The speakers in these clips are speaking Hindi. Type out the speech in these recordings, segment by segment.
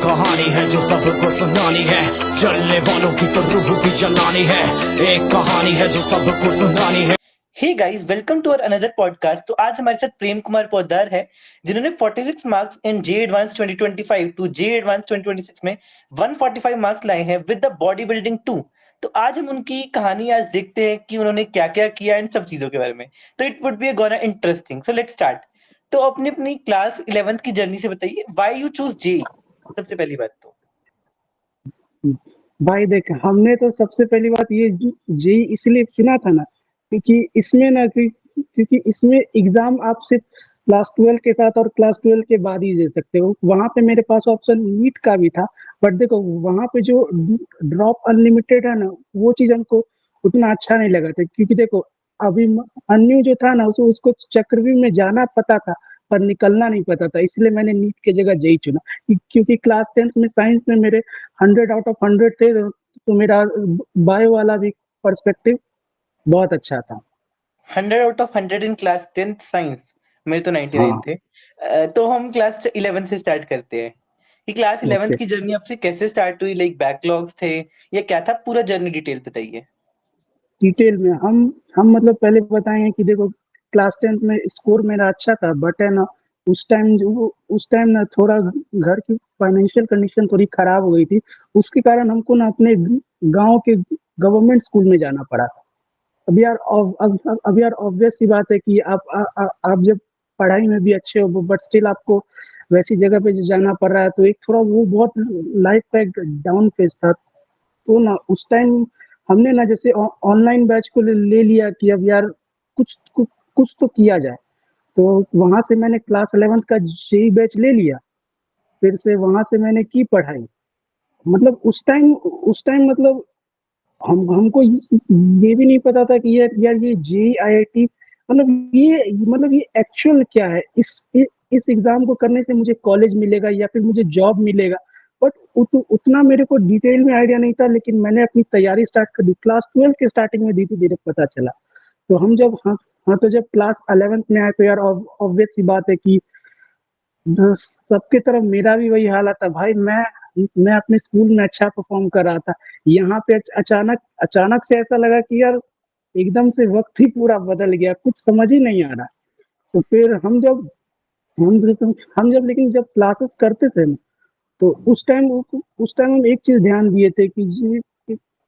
कहानी है जो सबको सुनानी है, जलने वालों की तो रूह भी जलानी है। एक कहानी है जो सबको सुनानी है। Hey guys, welcome to our another podcast. तो आज हमारे साथ प्रेम कुमार पोद्दार है, जिन्होंने 46 marks in JEE advanced 2025 to JEE advanced 2026 में 145 मार्क्स लाए हैं विद द बॉडी बिल्डिंग 2। तो आज हम उनकी कहानी आज देखते हैं कि उन्होंने क्या क्या किया इन सब चीजों के बारे में। तो it would be gonna interesting, so let's start. तो अपनी अपनी क्लास 11th की जर्नी से बताइए, व्हाई यू चूज जे। सबसे पहली बात तो भाई देख, हमने तो सबसे पहली बात ये जेई इसलिए चुना था ना, क्योंकि इसमें ना क्योंकि इसमें एग्जाम आप सिर्फ क्लास 12 के साथ और क्लास 12 के बाद ही दे सकते हो। वहां पे मेरे पास ऑप्शन नीट का भी था, बट देखो वहां पे जो ड्रॉप अनलिमिटेड है ना, वो चीज हमको उतना अच्छा नहीं लगा था। क्योंकि देखो अभी अन्यू जो था ना, उसको चक्रव्यूह में जाना पता था पर निकलना नहीं पता था, इसलिए मैंने नीट की जगह जेई चुना। क्योंकि क्लास 10 में साइंस में मेरे 100 आउट ऑफ 100 थे, तो मेरा बायो वाला भी पर्सपेक्टिव बहुत अच्छा था। 100 out of 100 in class 10th science. मेरे तो 99 हाँ, थे। तो हम क्लास 11 से स्टार्ट करते हैं कि क्लास 11th ओके। की जर्नी आपसे कैसे स्टार्ट हुई, लाइक बैकलॉग्स थे या क्या था, पूरा जर्नी डिटेल बताइए। डिटेल में हम मतलब पहले बताएंगे कि देखो क्लास 10 में स्कोर मेरा अच्छा था, बट है ना उस टाइम ना थोड़ा घर की फाइनेंशियल कंडीशन थोड़ी खराब हो गई थी। उसके कारण हमको ना अपने गांव के गवर्नमेंट स्कूल में जाना पड़ा। अब यार ऑब्वियस सी बात है कि आप जब पढ़ाई में भी अच्छे हो बट स्टिल आपको वैसी जगह पे जो जाना पड़ रहा है, तो एक थोड़ा वो बहुत लाइफ का एक डाउन फेज था। तो ना उस टाइम हमने ना जैसे ऑनलाइन बैच को ले लिया कि अब यार कुछ तो किया जाए। तो वहां से मैंने क्लास 11th का जेई बैच ले लिया। फिर से वहां से मैंने की पढ़ाई। मतलब उस टाइम मतलब हमको ये भी नहीं पता था कि यार ये जेई आईआईटी मतलब ये एक्चुअल क्या है। इस एग्जाम को करने से मुझे कॉलेज मिलेगा या फिर मुझे जॉब मिलेगा, बट उतना मेरे को डिटेल में आइडिया नहीं था। लेकिन मैंने अपनी तैयारी स्टार्ट कर दी, क्लास 12 के स्टार्टिंग में धीरे धीरे पता चला। तो हम जब हाँ हाँ तो जब क्लास 11th में आए, तो यार ऑब्वियस सी बात है कि सबके तरफ मेरा भी वही हालत था भाई। मैं अपने स्कूल में अच्छा परफॉर्म कर रहा था, यहाँ पे अचानक अचानक से ऐसा लगा कि यार एकदम से वक्त ही पूरा बदल गया, कुछ समझ ही नहीं आ रहा। तो फिर हम जब लेकिन जब क्लासेस करते थे ना, तो उस टाइम हम एक चीज ध्यान दिए थे कि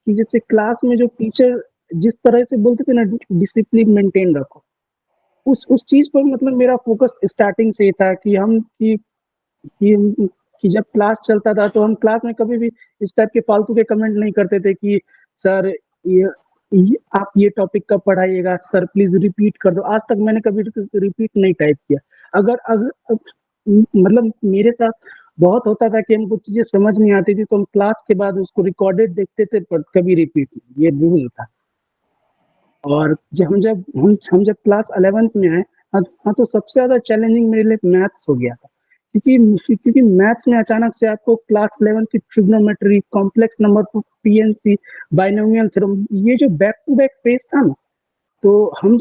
जैसे क्लास में जो टीचर जिस तरह से बोलते थे ना, डिसिप्लिन मेंटेन रखो। उस चीज पर मतलब मेरा फोकस स्टार्टिंग से ही था कि कि कि जब क्लास चलता था तो हम क्लास में कभी भी इस टाइप के फालतू के कमेंट नहीं करते थे कि सर आप ये टॉपिक कब पढ़ाइएगा, सर प्लीज रिपीट कर दो। आज तक मैंने कभी रिपीट नहीं टाइप किया। अगर अगर मतलब मेरे साथ बहुत होता था कि हमको चीजें समझ नहीं आती थी, तो हम क्लास के बाद उसको रिकॉर्डेड देखते थे पर कभी रिपीट नहीं, ये रूल था। और जब क्लास 11th में आए, हाँ तो सबसे ज्यादा चैलेंजिंग मेरे लिए मैथ्स हो गया था। क्योंकि मैथ्स में अचानक से आपको क्लास 11 की trigonometry, complex number, PNC, binomial theorem, ये जो बैक टू बैक पेज था ना, तो हम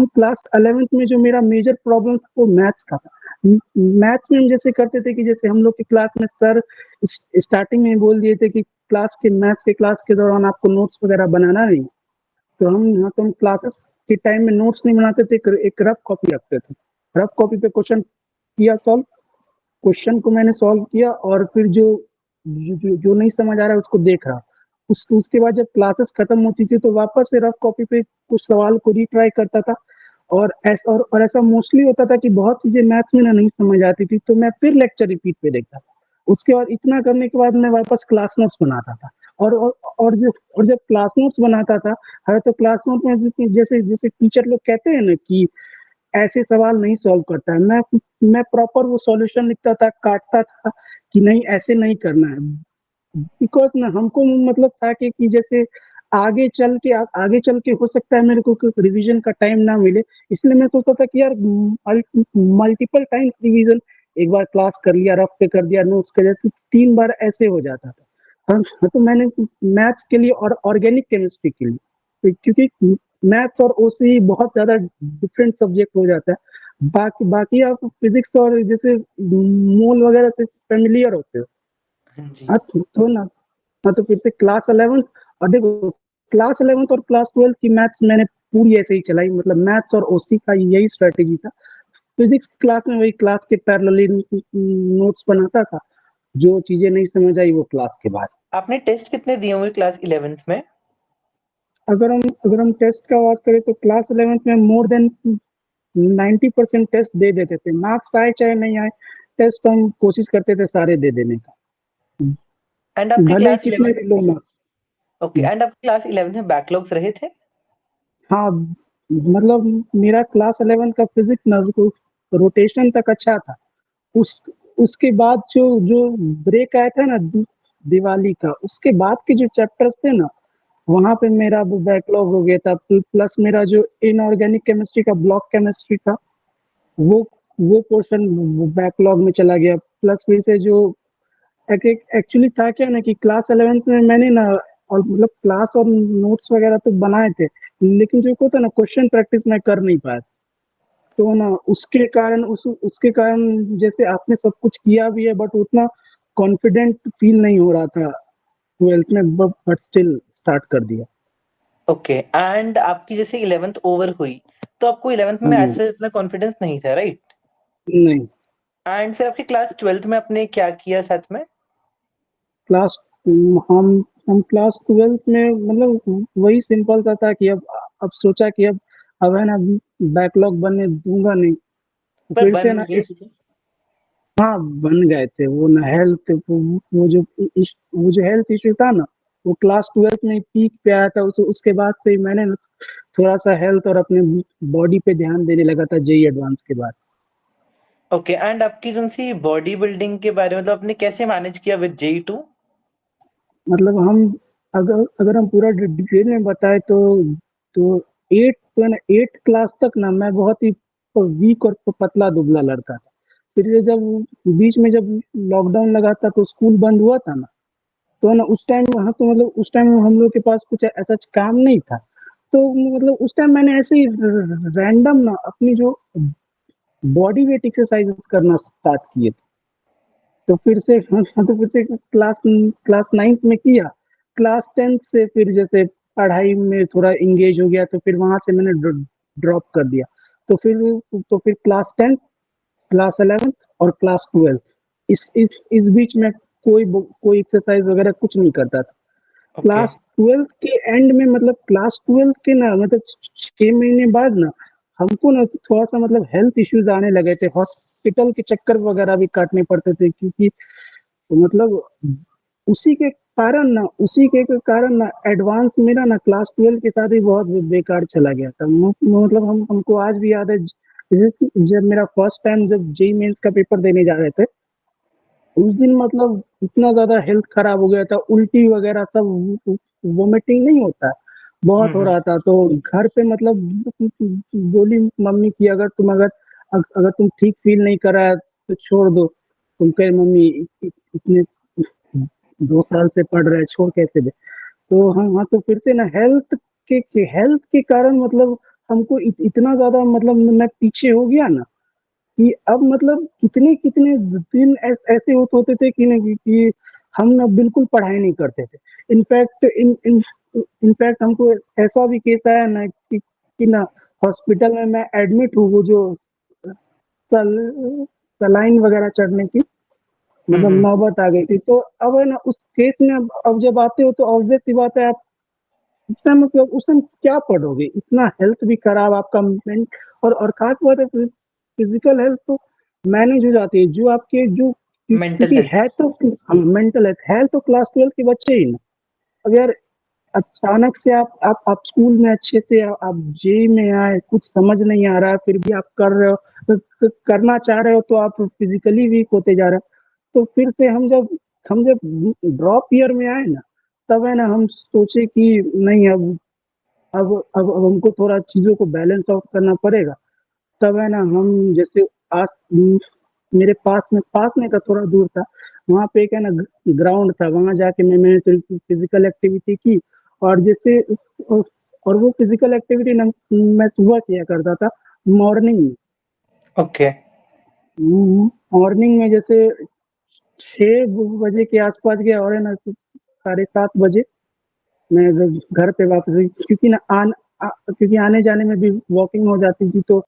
क्लास 11th में जो मेरा मेजर प्रॉब्लम था वो मैथ्स का था। मैथ्स में हम जैसे करते थे कि जैसे हम लोग की क्लास में सर स्टार्टिंग में बोल दिए थे कि मैथ्स के क्लास के दौरान आपको नोट्स वगैरह बनाना नहीं। तो हम क्लासेस के टाइम में नोट्स नहीं बनाते थे, एक रफ कॉपी रखते थे। रफ कॉपी पे क्वेश्चन को मैंने सॉल्व किया, और फिर जो नहीं समझ आ रहा है उसको देख रहा। उसके बाद जब क्लासेस खत्म होती थी तो वापस से रफ कॉपी पे कुछ सवाल को रीट्राई करता था। और ऐसा मोस्टली होता था कि बहुत चीजें मैथ्स में ना नहीं समझ आती थी, तो मैं फिर लेक्चर रिपीट पे देखता था। उसके बाद इतना करने के बाद मैं वापस क्लास नोट्स बनाता था। और जब क्लास नोट्स बनाता था, है तो क्लास नोट में जैसे जैसे टीचर लोग कहते हैं ना कि ऐसे सवाल नहीं सॉल्व करता है, मैं प्रॉपर वो सॉल्यूशन लिखता था, काटता था कि नहीं ऐसे नहीं करना है। बिकॉज ना हमको मतलब था कि जैसे आगे चल के हो सकता है मेरे को रिवीजन का टाइम ना मिले। इसलिए मैं सोचता था कि यार मल्टीपल टाइम्स रिवीजन, एक बार क्लास कर लिया, रफ पे कर दिया, नोट्स कर दिया, तो 3 बार ऐसे हो जाता था। तो मैंने मैथ्स के लिए और ऑर्गेनिक केमिस्ट्री के लिए, क्योंकि मैथ्स और ओसी बहुत ज्यादा डिफरेंट सब्जेक्ट हो जाता है। बाकी बाकी आप फिजिक्स और जैसे मोल वगैरह से फेमिलियर होते हो, हाँ जी। हाँ तो ना, हाँ तो फिर से क्लास 11 और देखो क्लास 11 और क्लास 12 की मैथ्स मैंने पूरी ऐसे ही चलाई, मतलब मैथ्स और ओसी का यही स्ट्रेटेजी था। फिजिक्स क्लास में वही क्लास के पैरेलली नोट्स बनाता था, जो चीजें नहीं समझ आई वो क्लास के बाद। आपने टेस्ट कितने दिए होंगे क्लास 11th में? अगर हम टेस्ट का बात करें तो क्लास 11th में मोर देन 90% टेस्ट दे देते थे, मार्क्स आए चाहे नहीं आए, टेस्ट हम कोशिश करते थे सारे दे देने का, एंड आपके भले ही क्लास कितने 11 भी लो मार्क्स। ओके, एंड आपके क्लास 11 में बैकलॉग्स रहे थे? हाँ, मतलब मेरा क्लास 11 का फिजिक्स ना रोटेशन तक अच्छा था। उस उसके बाद जो जो ब्रेक आया था ना दिवाली का, उसके बाद के जो चैप्टर्स थे ना, वहां पे मेरा वो बैकलॉग हो गया था। प्लस मेरा जो इनऑर्गेनिक केमिस्ट्री का ब्लॉक केमिस्ट्री था, वो वो पोर्शन बैकलॉग में चला गया। प्लस फिर से जो एक्चुअली था क्या ना कि क्लास 11th में मैंने ना, और मतलब क्लास और नोट्स वगैरह तो बनाए थे, लेकिन जो होता ना क्वेश्चन प्रैक्टिस मैं कर नहीं पाया। तो ना उसके कारण जैसे आपने सब कुछ किया भी है बट उतना कॉन्फिडेंट फील नहीं हो रहा था 12th में, बट स्टिल स्टार्ट कर दिया। ओके, एंड आपकी जैसे 11th ओवर हुई, तो आपको 11th हाँ में जी। ऐसे इतना कॉन्फिडेंस नहीं था, राइट? नहीं। एंड फिर आपके क्लास 12th में आपने क्या किया साथ में? क्लास हम क्लास 12th में मतलब वही सिंपल सा था कि अब सोचा कि अब है ना बैकलॉग बनने दूंगा नहीं। तो पर फिर से बन ना गए इस थे? हाँ बन गए थे वो ना हेल्थ, वो जो हेल्थ इशू था ना, वो क्लास 12th में पीक पे आया था। उसके बाद से ही मैंने ना थोड़ा सा हेल्थ और अपने बॉडी पे ध्यान देने लगा था जेई एडवांस के बाद। ओके, एंड आपकी जो सी बॉडी बिल्डिंग के बारे में मतलब आपने कैसे मैनेज किया विद JEE 2? मतलब हम अगर अगर हम पूरा डिटेल में बताए तो एट क्लास तक ना मैं बहुत ही वीक और पतला दुबला लड़का था। फिर ये जब बीच में जब लॉकडाउन लगा था तो स्कूल बंद हुआ था ना, तो ना उस टाइम वहाँ तो मतलब उस टाइम हम लोग के पास कुछ ऐसा काम नहीं था। तो मतलब उस टाइम मैंने ऐसे ही रैंडम ना अपनी जो बॉडी वेट एक्सरसाइज करना स्टार्ट किए। तो फिर से हाँ, तो फिर से क्लास क्लास 9th में किया। क्लास 10th से फिर जैसे पढ़ाई में थोड़ा इंगेज हो गया, तो फिर वहां से मैंने ड्रॉप कर दिया। तो फिर क्लास 10th, क्लास 11th और क्लास 12, इस बीच में कोई एक्सरसाइज वगैरह कुछ नहीं करता था। ओके। क्लास 12th के एंड में, मतलब क्लास 12th के ना मतलब 6 महीने बाद ना हमको ना थोड़ा सा मतलब हेल्थ इश्यूज आने लगे थे, हॉस्पिटल के चक्कर वगैरह भी काटने पड़ते थे, क्योंकि तो मतलब उसी के कारण ना एडवांस मेरा ना क्लास 12 के साथ ही बहुत बेकार चला गया था। मतलब हमको आज भी याद है, जब मेरा फर्स्ट टाइम जब जेई मेंस का पेपर देने जा रहे थे, उस दिन मतलब इतना ज्यादा हेल्थ खराब हो गया था, उल्टी वगैरह सब, वोमिटिंग नहीं होता, बहुत हो हम्म। रहा था। तो घर पे मतलब बोली मम्मी की अगर तुम ठीक फील नहीं कर रहा है तो छोड़ दो। तुम कहे मम्मी इतने 2 साल से पढ़ रहे हैं, छोड़ कैसे दे। तो हाँ, तो फिर से ना हेल्थ के कारण मतलब हमको इतना ज्यादा मतलब मैं पीछे हो गया ना कि अब मतलब कितने कितने दिन ऐसे होते थे कि नहीं कि हम ना बिल्कुल पढ़ाई नहीं करते थे। इनफैक्ट इनफैक्ट हमको ऐसा भी केस आया ना कि ना हॉस्पिटल में मैं एडमिट हूँ, वो जो सलाइन वगैरह चढ़ने की मतलब हम्म। नौबत आ गई थी। तो अब है ना उस केस में अब जब आते हो तो ऑब्वियस सी बात है, आप उस टाइम क्या पढ़ोगे, इतना हेल्थ भी खराब आपका मेंट, और खास बात है फिजिकल हेल्थ तो मैनेज हो जाती है जो आपके जो मेंटल क्योंकि हेल्थ। है तो मेंटल हेल्थ है तो क्लास 12 के बच्चे ही ना। अगर अचानक से आप स्कूल में अच्छे से आप जेई में आए, कुछ समझ नहीं आ रहा है, फिर भी आप कर रहे हो, करना चाह रहे हो, तो आप फिजिकली वीक होते जा रहे हो। तो फिर से हम जब ड्रॉप ईयर में आए ना, तब है ना हम सोचे कि नहीं, अब हमको थोड़ा चीजों को बैलेंस आउट करना पड़ेगा। तब है ना हम जैसे आज मेरे पास में का थोड़ा दूर था, वहाँ पे एक है ना ग्राउंड था, वहाँ जाके मैंने फिजिकल एक्टिविटी की। और जैसे और वो फिजिकल एक्टिविटी ना मैं सुबह किया करता था, मॉर्निंग में। ओके। मॉर्निंग में जैसे 6 बजे के आसपास गया और है ना 7:30 बजे मैं घर पे वापस आई, क्योंकि क्योंकि आने जाने में भी वॉकिंग हो जाती थी, तो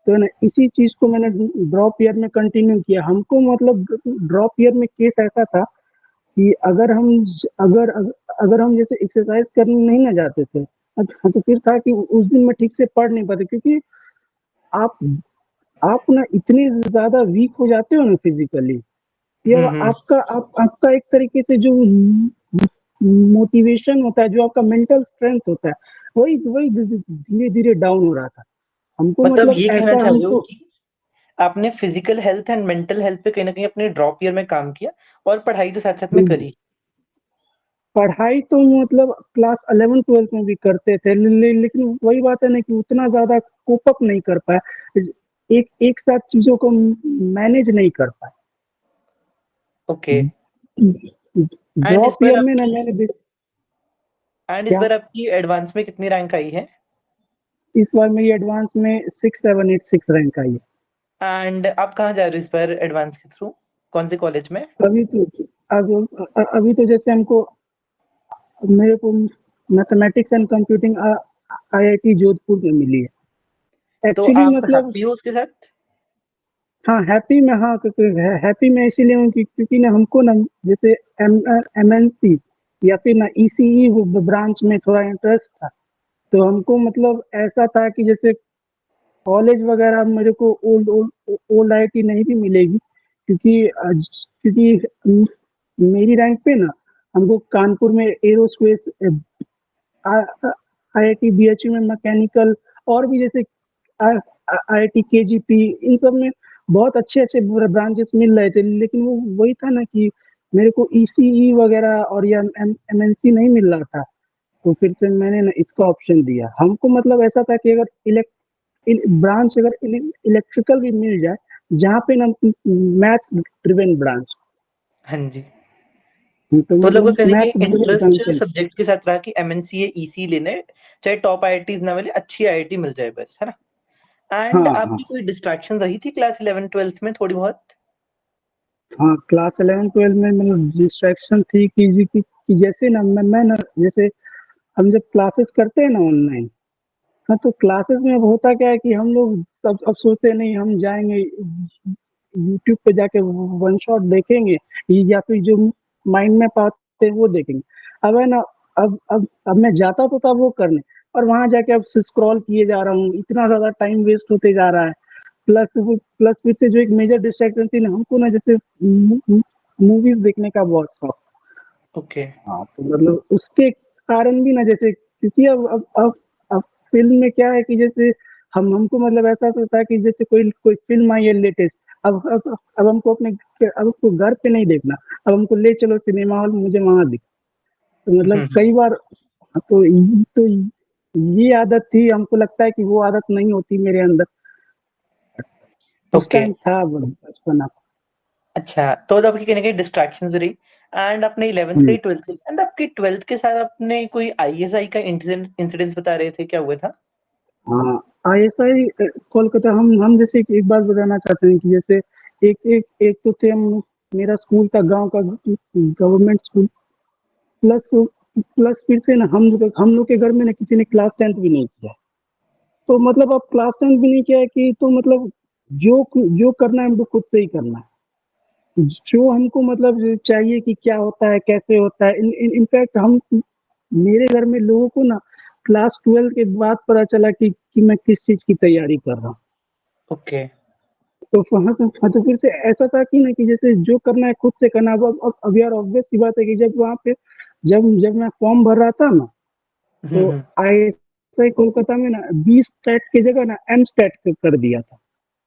है ना इसी चीज को मैंने ड्रॉप ईयर में कंटिन्यू किया। हमको मतलब ड्रॉप ईयर में केस ऐसा था कि अगर हम जैसे एक्सरसाइज करने नहीं ना जाते थे, तो फिर था कि उस दिन मैं ठीक से पढ़ नहीं पाते, क्योंकि आप आप ना इतने ज्यादा वीक हो जाते हो ना फिजिकली, ये हम्म। आपका एक तरीके से जो मोटिवेशन होता है, जो आपका मेंटल स्ट्रेंथ होता है, वही वही धीरे धीरे डाउन हो रहा था। हमको मतलब मतलब ये कहना ऐसा चाह रहे हो हमको कि आपने physical health and mental health पे कहीं ना कहीं अपने ड्रॉप ईयर में काम किया और पढ़ाई तो साथ साथ में करी। पढ़ाई तो मतलब क्लास 11-12 में भी करते थे, लेकिन वही बात है ना कि उतना ज्यादा कोप अप नहीं कर पाया, एक एक साथ चीजों को मैनेज नहीं कर ओके। पाया। एंड इस ड्रॉप बार ईयर में ना आपकी मैंने एंड इस क्या, बार आपकी एडवांस में कितनी रैंक आई है? इस बार मेरी एडवांस में 6786 रैंक आई है। एंड आप कहाँ जा रहे हो इस बार एडवांस के थ्रू? कौन से कॉलेज में? अभी तो अभी तो जैसे हमको मेरे को mathematics and computing IIT Jodhpur में मिली है तो एक्चुअली। आप मतलब हैप्पी हो उसके साथ? हाँ हैप्पी में, हाँ क्योंकि हैप्पी में इसीलिए हूँ क्योंकि ना हमको ना जैसे एमएनसी या फिर ना ईसीई ब्रांच में थोड़ा इंटरेस्ट था। तो हमको मतलब ऐसा था कि जैसे कॉलेज वगैरह मेरे को ओल्ड ओल्ड ओल्ड आईआईटी नहीं भी मिलेगी, क्योंकि मेरी रैंक पे ना हमको कानपुर में एरोस्पेस, आईआईटी बीएचयू में मैकेनिकल, और भी जैसे आईआईटी केजीपी, इन सब में बहुत अच्छे अच्छे ब्रांचेस मिल रहे थे, लेकिन वो वही था ना कि मेरे को ईसीई वगैरह और या एमएनसी नहीं मिल रहा था। तो फिर से मैंने ना इसका ऑप्शन दिया। हमको मतलब ऐसा था कि अगर ब्रांच अगर इलेक्ट्रिकल भी मिल जाए, जहाँ पे ना मैथ ड्रिवन ब्रांच, हाँ जी। तो तो मतलब मतलब कहने की math driven interest branch. Subject के साथ रहा कि एमएनसी या ईसी लेने, चाहे टॉप आईआईटीज ना मिले, अच्छी आईआईटी मिल जाए बस, है ना? हाँ एंड हाँ आपकी कोई डिस्ट्रैक्शन रही थी क्लास 11 ट्वेल्थ में थोड़ी बहुत? हाँ, क्लास 11-12 में मतलब डिस्ट्रैक्शन थी कि जैसे ना मैं ना जैसे हम जब क्लासेस करते हैं ना ऑनलाइन, हाँ तो क्लासेस में अब होता क्या है कि हम लोग अब सोचते हैं नहीं हम जाएंगे यूट्यूब पे जाके वन शॉट देखेंगे, या फिर जो माइंड में पाते हैं वो देखेंगे। अब है ना, अब मैं जाता तो था वो करने, और वहां जाके अब स्क्रॉल किए जा रहा हूँ, इतना ज्यादा टाइम वेस्ट होते जा रहा है। प्लस फिर से जो एक मेजर डिस्ट्रैक्शन थी ना, हमको ना जैसे मूवीज देखने का बहुत शौक। ओके। हाँ तो मतलब उसके कारण भी ना, जैसे क्योंकि अब फिल्म में क्या है कि जैसे हमको मतलब ऐसा तो था कि जैसे कोई कोई फिल्म आई है लेटेस्ट, अब हमको अब हमको घर पे नहीं देखना, अब हमको ले चलो सिनेमा हॉल, मुझे वहां दिख। तो मतलब कई बार, तो ये आदत थी, हमको लगता है कि वो आदत नहीं होती मेरे अंदर। उस ओके। टाइम था बचपना। अच्छा, तो आपकी कहीं ना कहीं डिस्ट्रैक्शन रही। एंड आपने 11th हम्म। करी, 12th करी, एंड आपकी 12th के साथ आपने कोई आईएसआई का इंसिडेंस बता रहे थे, क्या हुआ था? हाँ, आईएसआई कोलकाता, हम जैसे एक बात बताना चाहते हैं कि जैसे एक तो थे हम, मेरा स्कूल था गांव का गवर्नमेंट स्कूल, प्लस प्लस फिर से ना हम लोग के घर में ना किसी ने क्लास 10th भी नहीं किया। तो मतलब अब क्लास 10th भी नहीं किया है कि तो मतलब जो जो करना है हमको खुद से ही करना है, जो हमको मतलब चाहिए कि क्या होता है कैसे होता है। इनफैक्ट हम मेरे घर में लोगों को ना क्लास 12 के बाद पता चला कि मैं किस चीज की तैयारी कर रहा हूँ। ओके। तो वहाँ तो, हाँ, तो फिर से ऐसा था कि ना कि जैसे जो करना है खुद से करना। अब यार ऑब्वियस सी बात है कि जब वहाँ पे जब जब मैं फॉर्म भर रहा था ना, तो हम्म। आईएसआई कोलकाता में ना 20 स्टैट की जगह ना एम स्टैट कर दिया था।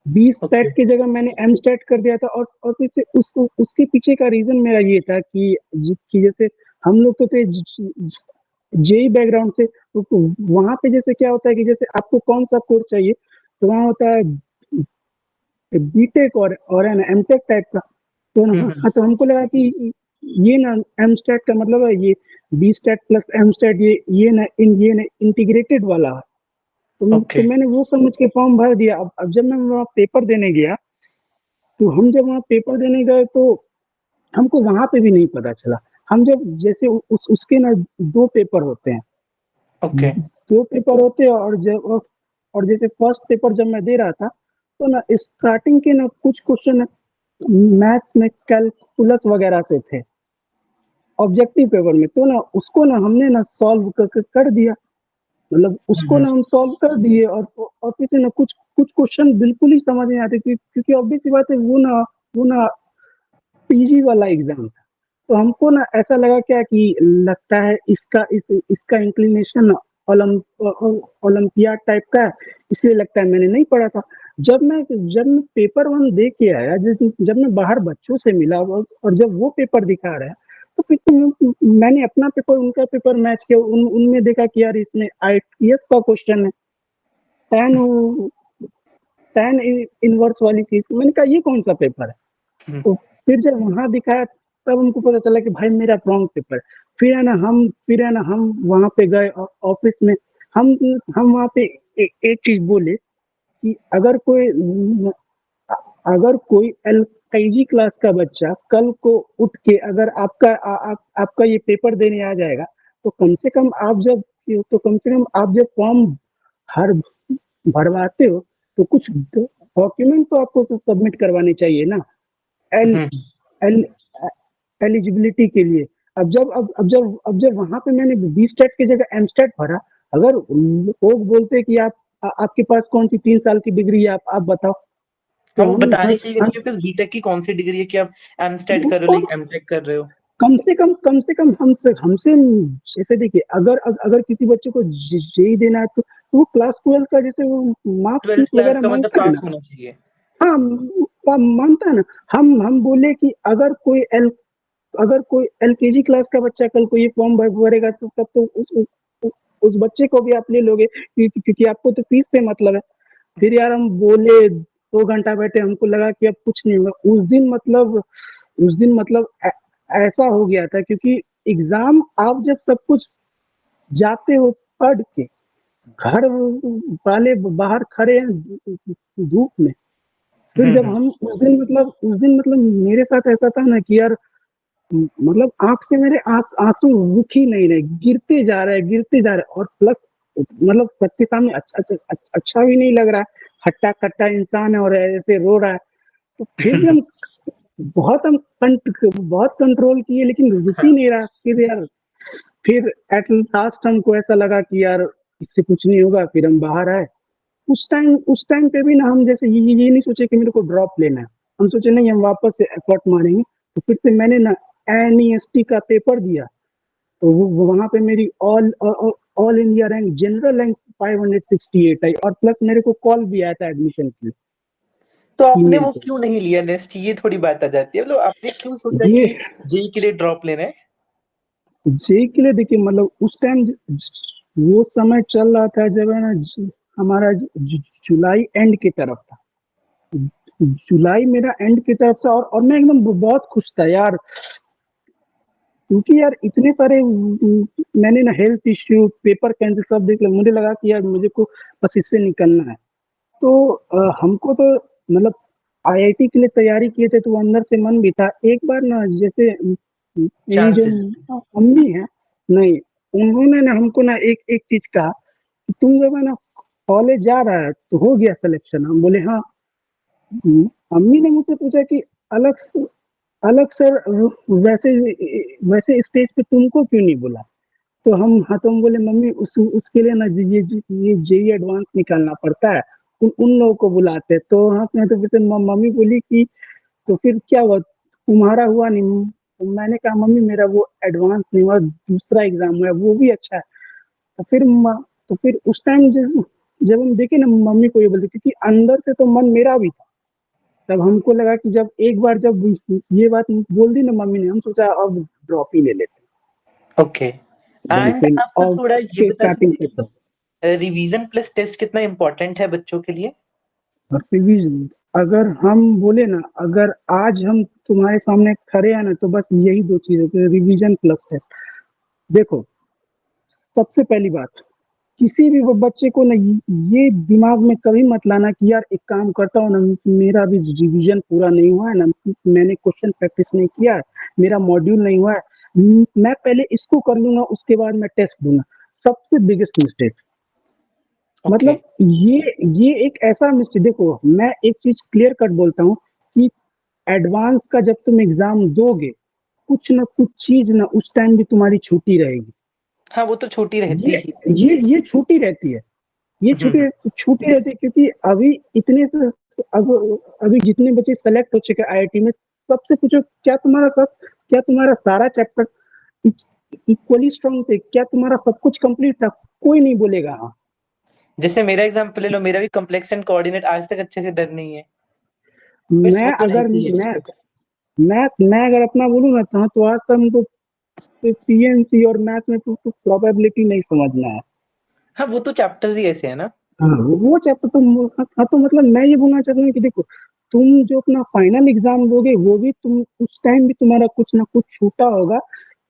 20 स्टैट ओके। की जगह मैंने एम स्टैट कर दिया था, और फिर से उसको उसके पीछे का रीजन मेरा ये था कि जैसे हम लोग तो थे जेई बैकग्राउंड से, तो वहाँ पे जैसे क्या होता है कि जैसे आपको कौन सा कोर्स चाहिए, तो वहाँ होता है बीटेक और है ना एमटेक टाइप का। तो ना हम्म। हाँ, तो हमको लगा कि ये ना एम स्टैट का मतलब है ये B stat plus M stat, ये ना इंटीग्रेटेड वाला है। तो ओके। मैंने वो समझ के फॉर्म भर दिया। अब जब मैं वहाँ पेपर देने गया, तो हम जब वहाँ पेपर देने गए, तो हमको वहां पे भी नहीं पता चला। हम जब जैसे उसके ना 2 पेपर होते हैं, ओके। 2 पेपर होते हैं, और जैसे फर्स्ट पेपर जब मैं दे रहा था, तो ना स्टार्टिंग के ना कुछ क्वेश्चन मैथ्स में कैलकुलस वगैरह से थे ऑब्जेक्टिव पेपर में, तो ना उसको ना हमने ना सॉल्व कर दिया, मतलब उसको हम्म। ना हम सॉल्व कर दिए, और फिर से ना कुछ कुछ क्वेश्चन बिल्कुल ही समझ नहीं आते, क्योंकि ऑब्वियस सी बात है, वो ना पीजी वाला एग्जाम था। तो हमको ना ऐसा लगा क्या कि लगता है इसका इंक्लिनेशन ओलंपियाड टाइप का है, इसलिए लगता है मैंने नहीं पढ़ा था। जब मैं पेपर वन दे के आया, जब मैं बाहर बच्चों से मिला, और जब वो पेपर दिखा रहा है, तो फिर मैंने अपना पेपर उनका पेपर मैच किया, उनमें देखा कि यार इसमें आईटीएस का क्वेश्चन है, टैन टैन इनवर्स वाली चीज, मैंने कहा ये कौन सा पेपर है। हम्म। तो फिर जब वहाँ दिखाया, तब हमको पता चला कि भाई मेरा रॉन्ग पेपर है। फिर है ना हम वहाँ पे गए ऑफिस में, हम हम वहाँ पे एक चीज बोले कि अगर कोई एलकेजी क्लास का बच्चा कल को उठ के अगर आपका ये पेपर देने आ जाएगा, तो कम से कम आप जब फॉर्म हर भरवाते हो, तो कुछ डॉक्यूमेंट तो आपको सबमिट करवाने चाहिए ना, एल हम्म। एल एलिजिबिलिटी के लिए। अब जब वहां पे मैंने बी स्टेट की जगह एम स्टेट भरा, अगर लोग बोलते कि आपके पास कौन सी 3 साल की डिग्री है, आप बताओ, हाँ, तो वो हम बतानी हंस चाहिए कि हंस आपके पास बीटेक की कौन सी डिग्री है, कि आप एमस्टेट कर रहे हो, और लाइक एमटेक कर रहे हो। कम से कम हमसे जैसे देखिए, अगर किसी बच्चे को जेई देना है, तो वो क्लास 12 का जैसे वो मार्क्स 12th क्लास वगैरह का मतलब मांगता है पास ना। होना चाहिए। हाँ, मानता है ना। हम बोले कि अगर कोई एलकेजी क्लास का बच्चा कल को ये फॉर्म भरेगा, तो तब तो उस बच्चे को भी आप ले लोगे, क्योंकि आपको तो फीस से मतलब है। फिर यार हम बोले, 2 घंटा बैठे, हमको लगा कि अब कुछ नहीं होगा। उस दिन मतलब ऐसा हो गया था, क्योंकि एग्जाम आप जब सब कुछ जाते हो पढ़ के, घर वाले बाहर खड़े हैं धूप में, फिर जब हम्म। हम उस दिन मतलब मेरे साथ ऐसा था ना कि यार, मतलब आँख से मेरे आँसू रुक ही नहीं रहे, गिरते जा रहे हैं, गिरते जा रहे हैं, और प्लस मतलब सबके सामने अच्छा भी नहीं लग रहा है, हट्टा-कट्टा इंसान है और ऐसे रो रहा है। तो फिर भी बहुत कंट्रोल किए, लेकिन रुक ही नहीं रहा। फिर एट लास्ट हमको ऐसा लगा कि यार इससे कुछ नहीं होगा, फिर हम बाहर आए। उस टाइम पे भी ना हम जैसे ये नहीं सोचे कि मेरे को ड्रॉप लेना है। हम सोचे नहीं, हम वापस से एफर्ट मारेंगे। तो फिर से मैंने ना एनईएसटी का पेपर दिया, तो वो वहाँ पे मेरी all India rank, general rank 568 आई, और प्लस मेरे को कॉल भी आया था एडमिशन के लिए, तो आपने ईमेल वो पे। क्यों नहीं लिया नेक्स्ट, ये थोड़ी बात आ जाती है, मतलब आपने क्यों सोचा ये कि जेई के लिए ड्रॉप लेना है। जेई के लिए देखिए, मतलब उस टाइम वो समय चल रहा था जब है ना, हमारा जुलाई एंड की तरफ था। जुलाई मेरा एंड की तरफ था, और मैं एकदम बहुत खुश था यार, क्योंकि यार इतने सारे मैंने ना हेल्थ इश्यू, पेपर कैंसिल सब देख लिया, मुझे लगा कि यार मुझे को बस इससे निकलना है। तो हमको तो मतलब आईआईटी के लिए तैयारी किए थे, तो वो अंदर से मन भी था। एक बार ना जैसे मेरी जो चांसेस। अम्मी है, नहीं, उन्होंने ना हमको ना एक एक चीज कहा कि तुम जब है ना कॉलेज जा रहा है, तो हो गया सिलेक्शन। हम बोले हाँ। अम्मी ने मुझसे पूछा कि अलग अलग सर, वैसे वैसे स्टेज पे तुमको क्यों नहीं बोला। तो हम बोले मम्मी, उसके लिए ना ये जेई एडवांस निकालना पड़ता है, उन लोगों को बुलाते हैं। तो हाँ, मैं तो फिर मम्मी बोली कि तो फिर क्या हुआ, तुम्हारा हुआ नहीं। तो मैंने कहा मम्मी, मेरा वो एडवांस नहीं हुआ, दूसरा एग्जाम हुआ, वो भी अच्छा है। तो फिर तो फिर उस टाइम जब हम देखे ना, मम्मी को ये बोलते, क्योंकि अंदर से तो मन मेरा भी था। तब हमको लगा कि जब एक बार जब ये बात बोल दी ना मम्मी ने, हम सोचा अब ड्रॉप ही ले लेते ओके। हैं। एंड फिर आप थोड़ा ऑगस्ट ये के बता स्टार्टिंग सकते पे हैं कि था। मतलब रिवीजन प्लस टेस्ट कितना इम्पोर्टेंट है बच्चों के लिए। और फिर भी अगर हम बोले ना, अगर आज हम तुम्हारे सामने खड़े हैं ना, तो बस यही 2 चीज होती है, रिवीजन प्लस टेस्ट। देखो, सबसे पहली बात किसी भी वो बच्चे को ना ये दिमाग में कभी मत लाना कि यार एक काम करता हूँ ना, मेरा अभी रिवीजन पूरा नहीं हुआ है ना, मैंने क्वेश्चन प्रैक्टिस नहीं किया है, मेरा मॉड्यूल नहीं हुआ है, मैं पहले इसको कर लूंगा उसके बाद मैं टेस्ट दूंगा। सबसे बिगेस्ट मिस्टेक। ओके मतलब ये एक ऐसा मिस्टेक, देखो मैं एक चीज क्लियर कट बोलता हूँ कि एडवांस का जब तुम एग्जाम दोगे, कुछ ना कुछ चीज ना उस टाइम भी तुम्हारी छूटी रहेगी। हाँ वो तो छोटी रहती ये ही ये छूटी रहती है, ये हम्म छूटी रहती है, क्योंकि अभी इतने से अब अभी जितने बच्चे सेलेक्ट हो चुके आईआईटी में, सबसे पूछो क्या तुम्हारा सारा चैप्टर इक्वली स्ट्रांग थे, क्या तुम्हारा सब कुछ कंप्लीट था? कोई नहीं बोलेगा हाँ। जैसे मेरा एग्जांपल ले लो, मेरा भी कॉम्प्लेक्स एंड कोऑर्डिनेट आज तक अच्छे से डर नहीं है, बस मैं वो तो अगर रहती है। मैं अगर अपना बोलूँ ना, तो आज तक हमको पीएनसी और मैथ्स में तो प्रोबेबिलिटी नहीं समझना है। हाँ वो तो चैप्टर्स ही ऐसे है ना। हाँ, वो चैप्टर तो हाँ, तो मतलब मैं ये बोलना चाहता हूँ कि देखो, तुम जो अपना फाइनल एग्जाम दोगे वो भी तुम उस टाइम भी तुम्हारा कुछ ना कुछ छूटा होगा।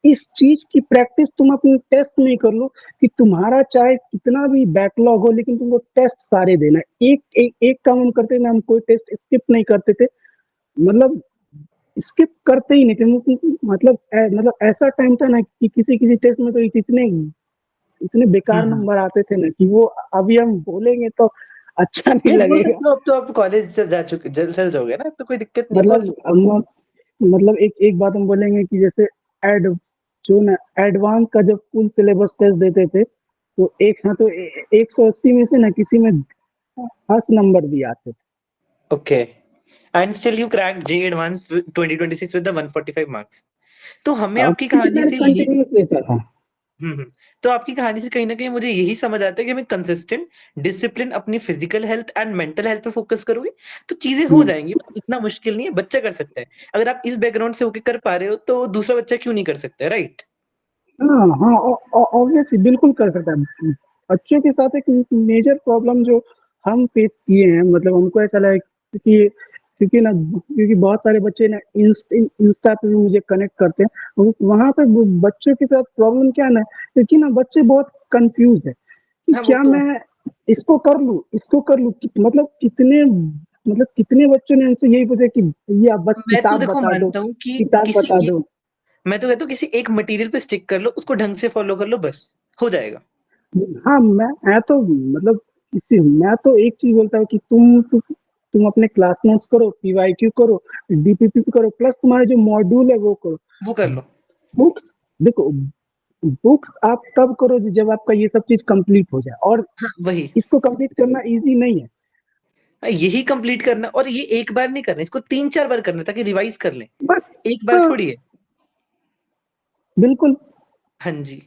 इस चीज की प्रैक्टिस तुम अपने टेस्ट में कर लो, कि तुम्हारा चाहे कितना भी बैकलॉग हो, लेकिन तुमको टेस्ट सारे देना है। एक काम हम करते ना, हम कोई टेस्ट स्किप नहीं करते थे। मतलब स्किप करते ही नहीं थे। मतलब ऐसा टाइम था ना कि किसी किसी टेस्ट में तो इतने इतने बेकार हम्म नंबर आते थे ना कि वो अभी हम बोलेंगे तो अच्छा नहीं नहीं बोल लगेगा। सकते हो, अब तो आप कॉलेज से जा चुके, जल्द चल जाओगे ना, तो कोई दिक्कत नहीं, बोल मतलब लो। मतलब एक एक बात हम बोलेंगे कि जैसे एड जो ना एडवांस का जब फुल सिलेबस टेस्ट देते थे, तो एक हाँ तो 180 में से ना किसी में 10 नंबर भी आते थे। Okay and still you crack J advanced 2026 with the 145 marks. तो हमें अब आपकी किसी कहानी तरह से यही कंटिन्यूस देता था। हम्म तो आपकी कहानी से कहीं ना कहीं मुझे यही समझ आता है कि हमें कंसिस्टेंट डिसिप्लिन अपनी physical health and mental health पे फोकस करोगे तो चीजें हो हम्म, जाएंगी। इतना मुश्किल नहीं है, बच्चा कर सकता है। अगर आप इस बैकग्राउंड से होके कर पा रहे हो तो दूसरा बच्चा क्यों नहीं कर सकता, राइट? हाँ हाँ, ऑब्वियसली बिल्कुल कर सकता है। बच्चों के साथ एक मेजर प्रॉब्लम जो हम फेस किए हैं, मतलब हमको ऐसा लगा क्योंकि बहुत सारे बच्चे ना इंस्टा पे भी मुझे कनेक्ट करते हैं। वहां पे बच्चों के साथ प्रॉब्लम क्या है ना, क्योंकि ना बच्चे बहुत कंफ्यूज है कि हाँ वो क्या तो मैं इसको कर लूं मतलब कितने बच्चों ने हमसे यही पूछा कि ये आप बस मैं तो किताब देखो बता दो, मानता हूँ कि किताब किसी बता एक दो। मैं तो कहता हूँ किसी एक मटेरियल पे स्टिक कर लो, उसको ढंग से फॉलो कर लो, बस हो जाएगा। हाँ, मैं तो मतलब इसी मैं तो एक चीज बोलता हूँ कि तुम अपने क्लास नोट्स करो, पीवाईक्यू करो, डीपीपी करो, प्लस तुम्हारे जो मॉड्यूल है वो करो। वो कर लो। बुक्स देखो, बुक्स आप तब करो जब आपका ये सब चीज कंप्लीट हो जाए, और हाँ वही, इसको कंप्लीट करना इजी नहीं है। यही कंप्लीट करना, और ये एक बार नहीं करना, इसको 3-4 बार करना ताकि रिवाइज कर लें, बस एक बार हाँ, छोड़िए। बिल्कुल। हाँ जी।